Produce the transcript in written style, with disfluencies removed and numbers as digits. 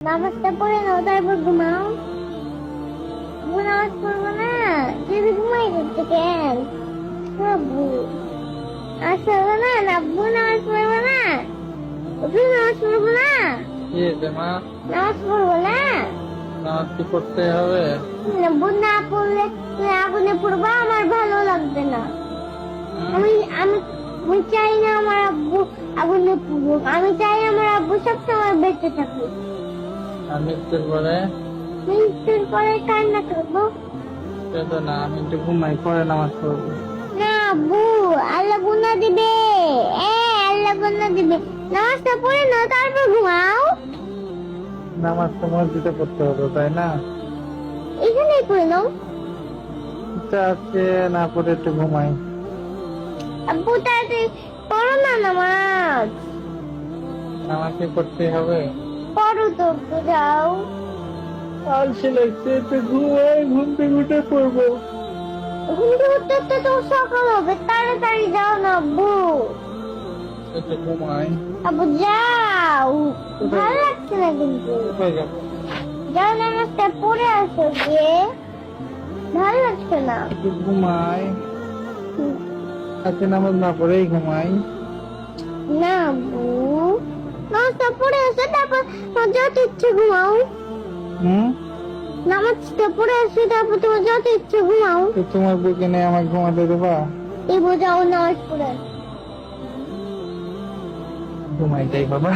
নামাজটা পড়ে নাও তারপর ঘুমাও। আব্বু নামাজ পড়বো না, যদি ঘুমাই করতে কেন? আব্বু আসবো না, আব্বু নামাজ পড়বো না, তুমি নামাজ পড়বো না, কি হয়েছে মা? নামাজ পড়বো না। নামাজ কি পড়তে হবে? আব্বু না পড়লে তুমি আগুনে পড়বা, আমার ভালো লাগবে না। আমি আমি আমি চাই না আমার আব্বু আগুনে পড়ুক, আমি চাই আমার আব্বু সবসময় বেঁচে থাকুক। আর মৃত্যুর পরে? মৃত্যুর পরে কান্না করবো সেটা না, আমি একটু ঘুমাই, পরে নামাজ পড়বো। না আব্বু, আল্লাহ গুনাহ দিবে। আল্লাহ গুনাহ দিবে। নামাজটা পড়ে নাও তারপর ঘুমাও। নামাজ তো মসজিদে পড়তে হবে, তাই না? এখানেই পড়ে নাও। ইচ্ছা আছে না, পড়ে একটু ঘুমাই। আব্বু তাড়াতাড়ি পড়ো না নামাজ। নামাজ কি পড়তে হবে? পড়ো তো একটু, যাও। আলসে লাগছে, একটু ঘুমাই, ঘুম থেকে উঠে পড়বো। ঘুম থেকে উঠতে উঠতে তো সকাল হবে, তাড়াতাড়ি যাও না আব্বু। একটু ঘুমাই। আব্বু যাও, ভালো লাগছে না কিন্তু। কোথায় যাবো? যাও নামাজটা পড়ে আসো গিয়ে, ভালো লাগছে না। একটু ঘুমাই। আজকে নামাজ না পড়েই ঘুমাই। না আব্বু, নামাজটা পড়ে আসো তারপর তোমার যত ইচ্ছে ঘুমাও। নামাজটা পড়ে আসো তারপর তোমার যত ইচ্ছে ঘুমাও। তো তোমার বুকে নেই আমাকে ঘুমাতে দেবা? এবার যাও নামাজ পড়ে আসো। ঘুমাই যাই বাবা।